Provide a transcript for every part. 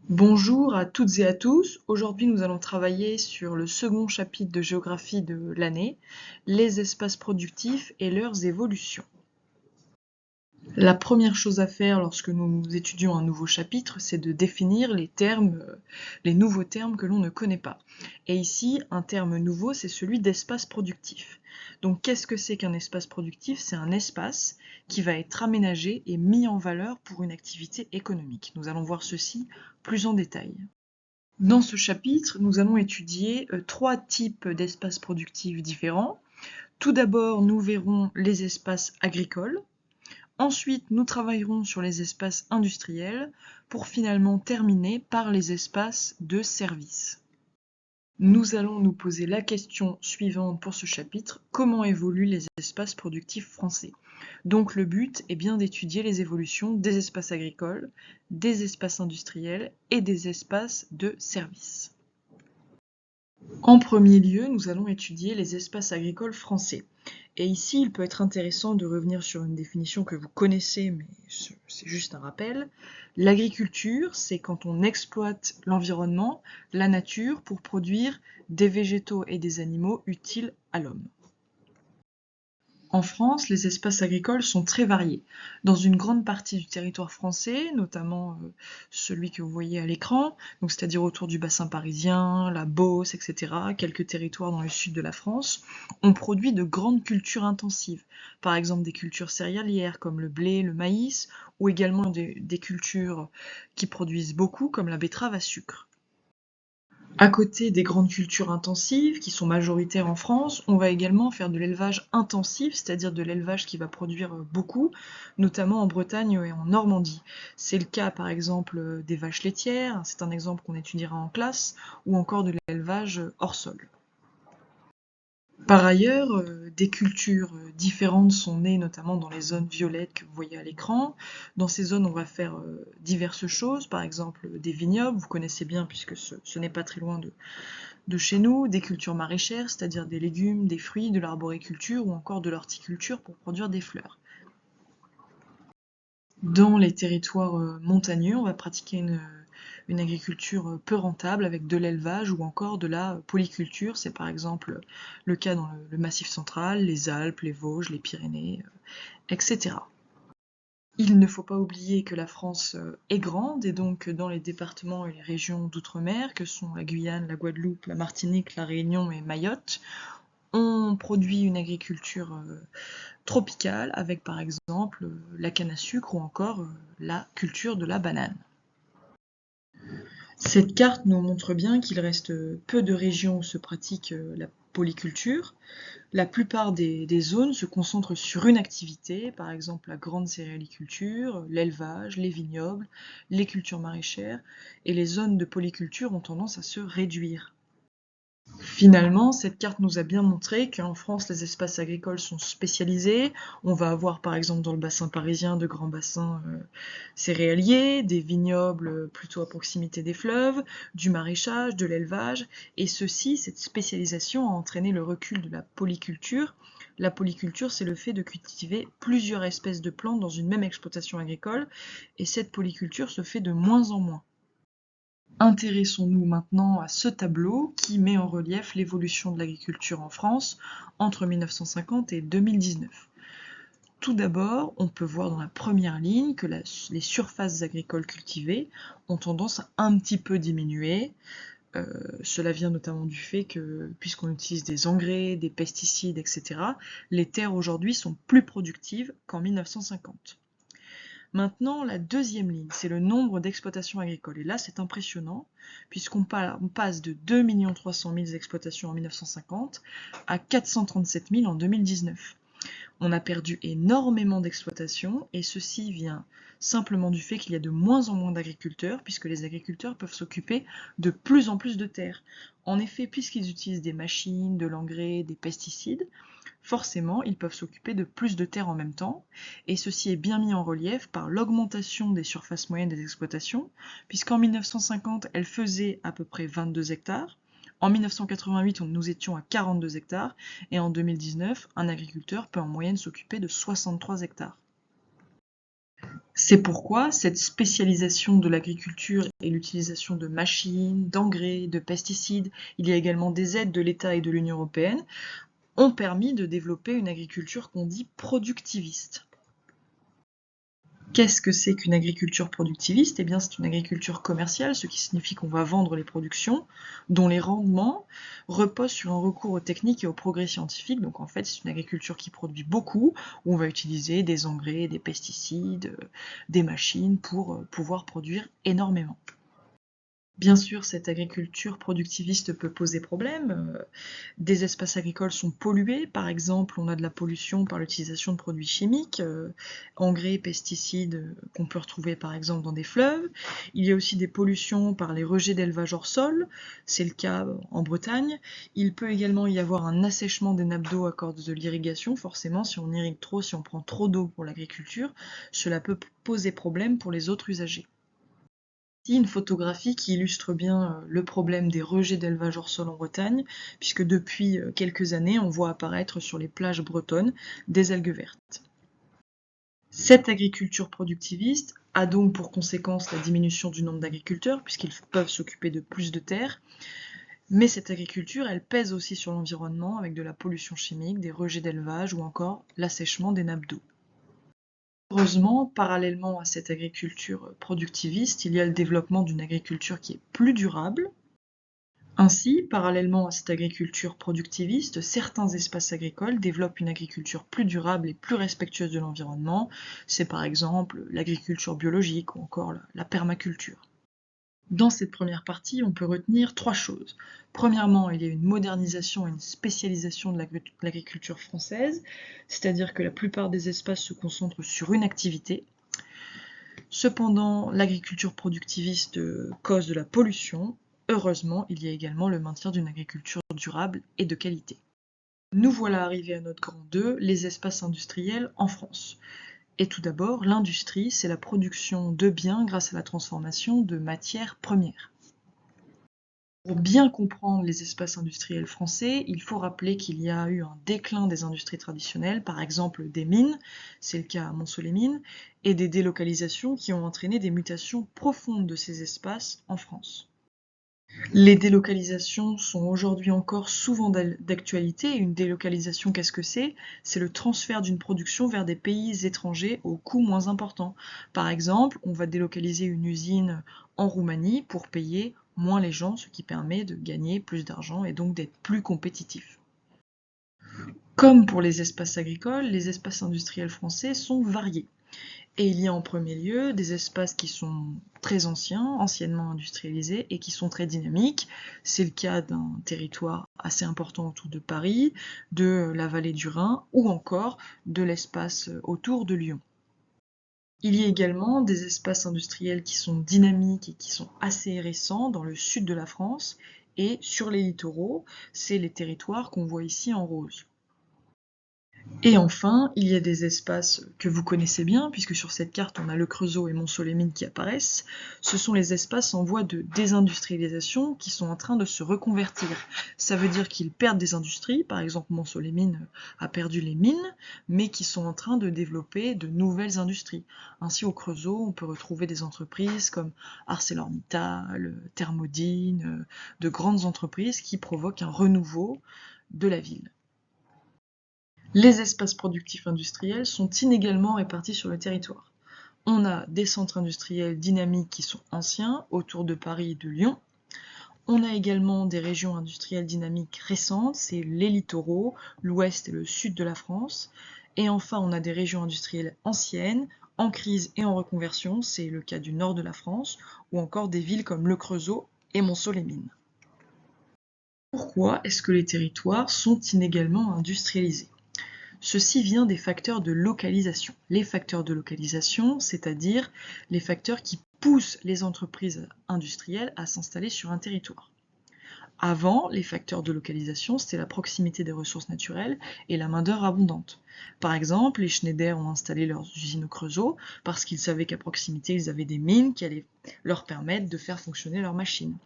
Bonjour à toutes et à tous. Aujourd'hui, nous allons travailler sur le second chapitre de géographie de l'année, les espaces productifs et leurs évolutions. La première chose à faire lorsque nous étudions un nouveau chapitre, c'est de définir les termes, les nouveaux termes que l'on ne connaît pas. Et ici, un terme nouveau, c'est celui d'espace productif. Donc, qu'est-ce que c'est qu'un espace productif? C'est un espace qui va être aménagé et mis en valeur pour une activité économique. Nous allons voir ceci plus en détail. Dans ce chapitre, nous allons étudier trois types d'espaces productifs différents. Tout d'abord, nous verrons les espaces agricoles. Ensuite, nous travaillerons sur les espaces industriels pour finalement terminer par les espaces de service. Nous allons nous poser la question suivante pour ce chapitre: comment évoluent les espaces productifs français? Donc le but est bien d'étudier les évolutions des espaces agricoles, des espaces industriels et des espaces de service. En premier lieu, nous allons étudier les espaces agricoles français. Et ici, il peut être intéressant de revenir sur une définition que vous connaissez, mais c'est juste un rappel. L'agriculture, c'est quand on exploite l'environnement, la nature, pour produire des végétaux et des animaux utiles à l'homme. En France, les espaces agricoles sont très variés. Dans une grande partie du territoire français, notamment celui que vous voyez à l'écran, donc c'est-à-dire autour du bassin parisien, la Beauce, etc., quelques territoires dans le sud de la France, on produit de grandes cultures intensives. Par exemple des cultures céréalières comme le blé, le maïs, ou également des cultures qui produisent beaucoup comme la betterave à sucre. À côté des grandes cultures intensives, qui sont majoritaires en France, on va également faire de l'élevage intensif, c'est-à-dire de l'élevage qui va produire beaucoup, notamment en Bretagne et en Normandie. C'est le cas par exemple des vaches laitières, c'est un exemple qu'on étudiera en classe, ou encore de l'élevage hors sol. Par ailleurs, des cultures différentes sont nées notamment dans les zones violettes que vous voyez à l'écran. Dans ces zones, on va faire diverses choses, par exemple des vignobles, vous connaissez bien puisque ce n'est pas très loin de chez nous, des cultures maraîchères, c'est-à-dire des légumes, des fruits, de l'arboriculture ou encore de l'horticulture pour produire des fleurs. Dans les territoires montagneux, on va pratiquer une agriculture peu rentable avec de l'élevage ou encore de la polyculture. C'est par exemple le cas dans le Massif central, les Alpes, les Vosges, les Pyrénées, etc. Il ne faut pas oublier que la France est grande et donc dans les départements et les régions d'outre-mer, que sont la Guyane, la Guadeloupe, la Martinique, la Réunion et Mayotte, on produit une agriculture tropicale avec par exemple la canne à sucre ou encore la culture de la banane. Cette carte nous montre bien qu'il reste peu de régions où se pratique la polyculture. La plupart des zones se concentrent sur une activité, par exemple la grande céréaliculture, l'élevage, les vignobles, les cultures maraîchères, et les zones de polyculture ont tendance à se réduire. Finalement, cette carte nous a bien montré qu'en France, les espaces agricoles sont spécialisés. On va avoir par exemple dans le bassin parisien de grands bassins céréaliers, des vignobles plutôt à proximité des fleuves, du maraîchage, de l'élevage, et cette spécialisation a entraîné le recul de la polyculture. La polyculture, c'est le fait de cultiver plusieurs espèces de plantes dans une même exploitation agricole, et cette polyculture se fait de moins en moins. Intéressons-nous maintenant à ce tableau qui met en relief l'évolution de l'agriculture en France entre 1950 et 2019. Tout d'abord, on peut voir dans la première ligne que les surfaces agricoles cultivées ont tendance à un petit peu diminuer. Cela vient notamment du fait que, puisqu'on utilise des engrais, des pesticides, etc., les terres aujourd'hui sont plus productives qu'en 1950. Maintenant, la deuxième ligne, c'est le nombre d'exploitations agricoles. Et là, c'est impressionnant, puisqu'on passe de 2 300 000 exploitations en 1950 à 437 000 en 2019. On a perdu énormément d'exploitations, et ceci vient simplement du fait qu'il y a de moins en moins d'agriculteurs, puisque les agriculteurs peuvent s'occuper de plus en plus de terres. En effet, puisqu'ils utilisent des machines, de l'engrais, des pesticides, forcément, ils peuvent s'occuper de plus de terres en même temps, et ceci est bien mis en relief par l'augmentation des surfaces moyennes des exploitations, puisqu'en 1950, elles faisaient à peu près 22 hectares, en 1988, nous étions à 42 hectares, et en 2019, un agriculteur peut en moyenne s'occuper de 63 hectares. C'est pourquoi cette spécialisation de l'agriculture et l'utilisation de machines, d'engrais, de pesticides, il y a également des aides de l'État et de l'Union européenne, ont permis de développer une agriculture qu'on dit productiviste. Qu'est-ce que c'est qu'une agriculture productiviste? Eh bien, c'est une agriculture commerciale, ce qui signifie qu'on va vendre les productions, dont les rendements reposent sur un recours aux techniques et au progrès scientifique. Donc en fait, c'est une agriculture qui produit beaucoup, où on va utiliser des engrais, des pesticides, des machines pour pouvoir produire énormément. Bien sûr, cette agriculture productiviste peut poser problème. Des espaces agricoles sont pollués, par exemple, on a de la pollution par l'utilisation de produits chimiques, engrais, pesticides, qu'on peut retrouver par exemple dans des fleuves. Il y a aussi des pollutions par les rejets d'élevage hors sol, c'est le cas en Bretagne. Il peut également y avoir un assèchement des nappes d'eau à cause de l'irrigation, forcément, si on irrigue trop, si on prend trop d'eau pour l'agriculture, cela peut poser problème pour les autres usagers. Ici, une photographie qui illustre bien le problème des rejets d'élevage hors sol en Bretagne, puisque depuis quelques années, on voit apparaître sur les plages bretonnes des algues vertes. Cette agriculture productiviste a donc pour conséquence la diminution du nombre d'agriculteurs, puisqu'ils peuvent s'occuper de plus de terres, mais cette agriculture, elle pèse aussi sur l'environnement avec de la pollution chimique, des rejets d'élevage ou encore l'assèchement des nappes d'eau. Heureusement, parallèlement à cette agriculture productiviste, il y a le développement d'une agriculture qui est plus durable. Ainsi, parallèlement à cette agriculture productiviste, certains espaces agricoles développent une agriculture plus durable et plus respectueuse de l'environnement. C'est par exemple l'agriculture biologique ou encore la permaculture. Dans cette première partie, on peut retenir 3 choses. Premièrement, il y a une modernisation et une spécialisation de l'agriculture française, c'est-à-dire que la plupart des espaces se concentrent sur une activité. Cependant, l'agriculture productiviste cause de la pollution. Heureusement, il y a également le maintien d'une agriculture durable et de qualité. Nous voilà arrivés à notre grand 2, les espaces industriels en France. Et tout d'abord, l'industrie, c'est la production de biens grâce à la transformation de matières premières. Pour bien comprendre les espaces industriels français, il faut rappeler qu'il y a eu un déclin des industries traditionnelles, par exemple des mines, c'est le cas à Montceau-les-Mines, et des délocalisations qui ont entraîné des mutations profondes de ces espaces en France. Les délocalisations sont aujourd'hui encore souvent d'actualité. Une délocalisation, qu'est-ce que c'est? C'est le transfert d'une production vers des pays étrangers au coût moins important. Par exemple, on va délocaliser une usine en Roumanie pour payer moins les gens, ce qui permet de gagner plus d'argent et donc d'être plus compétitif. Comme pour les espaces agricoles, les espaces industriels français sont variés. Et il y a en premier lieu des espaces qui sont très anciens, anciennement industrialisés, et qui sont très dynamiques. C'est le cas d'un territoire assez important autour de Paris, de la vallée du Rhin, ou encore de l'espace autour de Lyon. Il y a également des espaces industriels qui sont dynamiques et qui sont assez récents dans le sud de la France, et sur les littoraux, c'est les territoires qu'on voit ici en rose. Et enfin, il y a des espaces que vous connaissez bien, puisque sur cette carte, on a le Creusot et Montceau-les-Mines qui apparaissent. Ce sont les espaces en voie de désindustrialisation qui sont en train de se reconvertir. Ça veut dire qu'ils perdent des industries, par exemple Montceau-les-Mines a perdu les mines, mais qui sont en train de développer de nouvelles industries. Ainsi, au Creusot, on peut retrouver des entreprises comme ArcelorMittal, Thermodyn, de grandes entreprises qui provoquent un renouveau de la ville. Les espaces productifs industriels sont inégalement répartis sur le territoire. On a des centres industriels dynamiques qui sont anciens, autour de Paris et de Lyon. On a également des régions industrielles dynamiques récentes, c'est les littoraux, l'ouest et le sud de la France. Et enfin, on a des régions industrielles anciennes, en crise et en reconversion, c'est le cas du nord de la France, ou encore des villes comme Le Creusot et Montceau-les-Mines. Pourquoi est-ce que les territoires sont inégalement industrialisés ? Ceci vient des facteurs de localisation. Les facteurs de localisation, c'est-à-dire les facteurs qui poussent les entreprises industrielles à s'installer sur un territoire. Avant, les facteurs de localisation, c'était la proximité des ressources naturelles et la main-d'œuvre abondante. Par exemple, les Schneider ont installé leurs usines au Creusot parce qu'ils savaient qu'à proximité, ils avaient des mines qui allaient leur permettre de faire fonctionner leurs machines.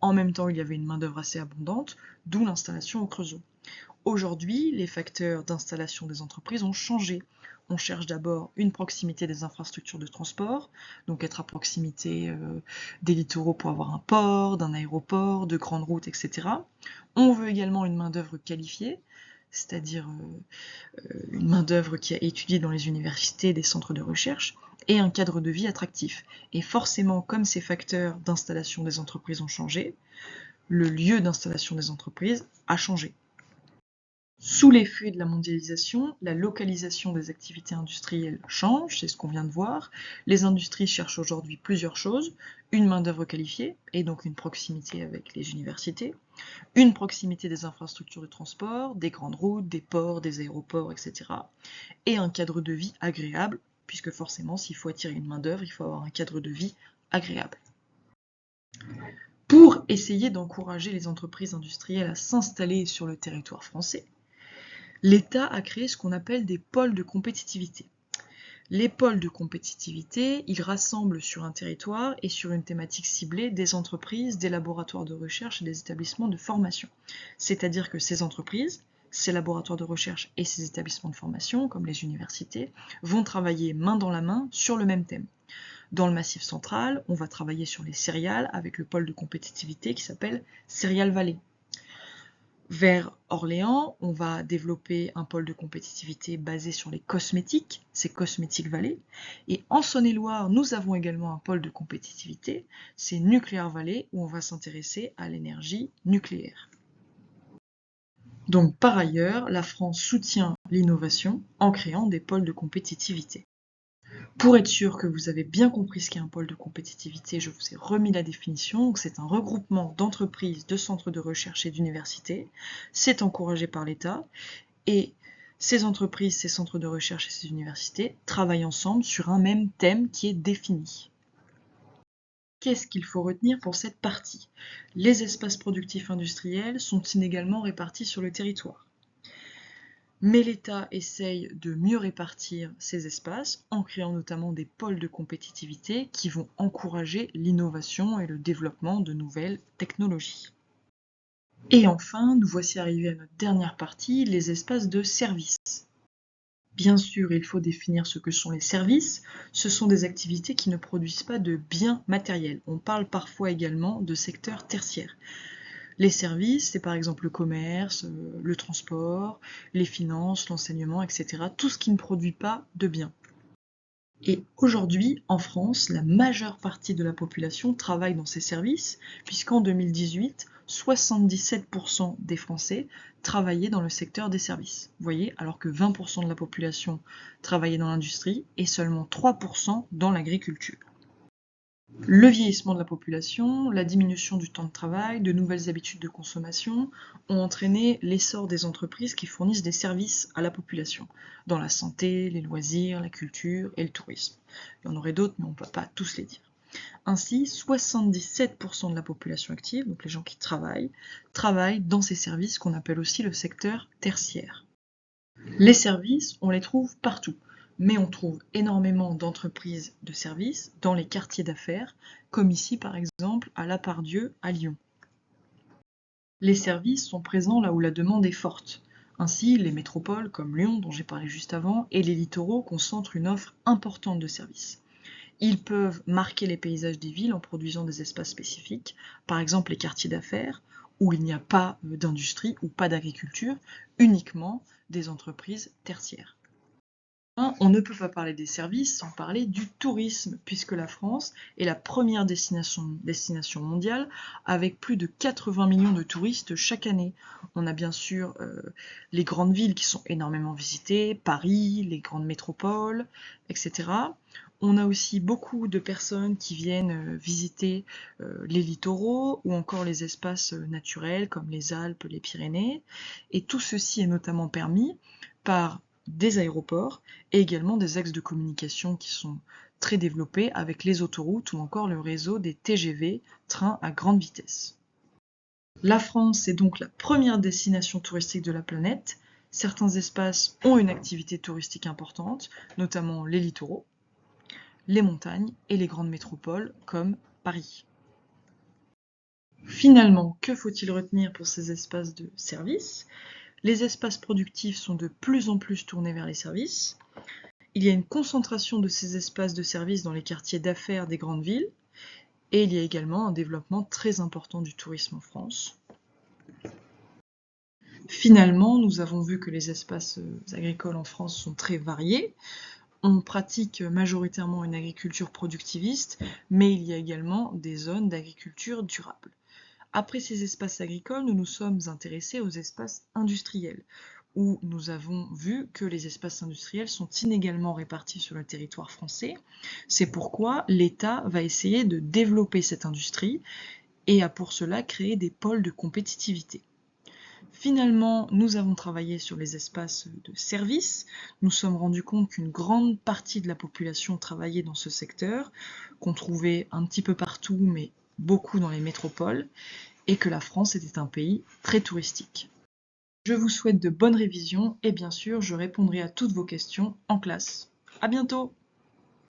En même temps, il y avait une main-d'œuvre assez abondante, d'où l'installation au Creusot. Aujourd'hui, les facteurs d'installation des entreprises ont changé. on cherche d'abord une proximité des infrastructures de transport, donc être à proximité des littoraux pour avoir un port, d'un aéroport, de grandes routes, etc. On veut également une main-d'œuvre qualifiée, c'est-à-dire une main-d'œuvre qui a étudié dans les universités, des centres de recherche, et un cadre de vie attractif. Et forcément, comme ces facteurs d'installation des entreprises ont changé, le lieu d'installation des entreprises a changé. Sous l'effet de la mondialisation, la localisation des activités industrielles change, c'est ce qu'on vient de voir. Les industries cherchent aujourd'hui plusieurs choses, une main-d'œuvre qualifiée, et donc une proximité avec les universités, une proximité des infrastructures de transport, des grandes routes, des ports, des aéroports, etc. Et un cadre de vie agréable, puisque forcément, s'il faut attirer une main-d'œuvre, il faut avoir un cadre de vie agréable. Pour essayer d'encourager les entreprises industrielles à s'installer sur le territoire français, l'État a créé ce qu'on appelle des pôles de compétitivité. Les pôles de compétitivité, ils rassemblent sur un territoire et sur une thématique ciblée des entreprises, des laboratoires de recherche et des établissements de formation. C'est-à-dire que ces entreprises, ces laboratoires de recherche et ces établissements de formation, comme les universités, vont travailler main dans la main sur le même thème. Dans le Massif central, on va travailler sur les céréales avec le pôle de compétitivité qui s'appelle Céréales Vallée. Vers Orléans, on va développer un pôle de compétitivité basé sur les cosmétiques, c'est Cosmétique Vallée. Et en Saône-et-Loire, nous avons également un pôle de compétitivité, c'est Nucléaire Vallée, où on va s'intéresser à l'énergie nucléaire. Donc par ailleurs, la France soutient l'innovation en créant des pôles de compétitivité. Pour être sûr que vous avez bien compris ce qu'est un pôle de compétitivité, je vous ai remis la définition. C'est un regroupement d'entreprises, de centres de recherche et d'universités. C'est encouragé par l'État et ces entreprises, ces centres de recherche et ces universités travaillent ensemble sur un même thème qui est défini. Qu'est-ce qu'il faut retenir pour cette partie? Les espaces productifs industriels sont inégalement répartis sur le territoire. Mais l'État essaye de mieux répartir ces espaces en créant notamment des pôles de compétitivité qui vont encourager l'innovation et le développement de nouvelles technologies. Et enfin, nous voici arrivés à notre dernière partie, les espaces de services. Bien sûr, il faut définir ce que sont les services. Ce sont des activités qui ne produisent pas de biens matériels. On parle parfois également de secteur tertiaire. Les services, c'est par exemple le commerce, le transport, les finances, l'enseignement, etc. Tout ce qui ne produit pas de biens. Et aujourd'hui, en France, la majeure partie de la population travaille dans ces services, puisqu'en 2018, 77% des Français travaillaient dans le secteur des services. Vous voyez, alors que 20% de la population travaillait dans l'industrie et seulement 3% dans l'agriculture. Le vieillissement de la population, la diminution du temps de travail, de nouvelles habitudes de consommation ont entraîné l'essor des entreprises qui fournissent des services à la population, dans la santé, les loisirs, la culture et le tourisme. Il y en aurait d'autres, mais on ne peut pas tous les dire. Ainsi, 77% de la population active, donc les gens qui travaillent dans ces services qu'on appelle aussi le secteur tertiaire. Les services, on les trouve partout. Mais on trouve énormément d'entreprises de services dans les quartiers d'affaires, comme ici par exemple à La Part-Dieu à Lyon. Les services sont présents là où la demande est forte. Ainsi, les métropoles comme Lyon, dont j'ai parlé juste avant, et les littoraux concentrent une offre importante de services. Ils peuvent marquer les paysages des villes en produisant des espaces spécifiques, par exemple les quartiers d'affaires, où il n'y a pas d'industrie ou pas d'agriculture, uniquement des entreprises tertiaires. On ne peut pas parler des services sans parler du tourisme, puisque la France est la première destination mondiale avec plus de 80 millions de touristes chaque année. On a bien sûr les grandes villes qui sont énormément visitées, Paris, les grandes métropoles, etc. On a aussi beaucoup de personnes qui viennent visiter les littoraux ou encore les espaces naturels comme les Alpes, les Pyrénées. Et tout ceci est notamment permis par des aéroports et également des axes de communication qui sont très développés avec les autoroutes ou encore le réseau des TGV, trains à grande vitesse. La France est donc la première destination touristique de la planète. Certains espaces ont une activité touristique importante, notamment les littoraux, les montagnes et les grandes métropoles comme Paris. Finalement, que faut-il retenir pour ces espaces de service ? Les espaces productifs sont de plus en plus tournés vers les services. Il y a une concentration de ces espaces de services dans les quartiers d'affaires des grandes villes, et il y a également un développement très important du tourisme en France. Finalement, nous avons vu que les espaces agricoles en France sont très variés. On pratique majoritairement une agriculture productiviste, mais il y a également des zones d'agriculture durable. Après ces espaces agricoles, nous nous sommes intéressés aux espaces industriels, où nous avons vu que les espaces industriels sont inégalement répartis sur le territoire français. C'est pourquoi l'État va essayer de développer cette industrie et a pour cela créé des pôles de compétitivité. Finalement, nous avons travaillé sur les espaces de services. Nous sommes rendus compte qu'une grande partie de la population travaillait dans ce secteur, qu'on trouvait un petit peu partout, mais beaucoup dans les métropoles, et que la France était un pays très touristique. Je vous souhaite de bonnes révisions et bien sûr, je répondrai à toutes vos questions en classe. À bientôt!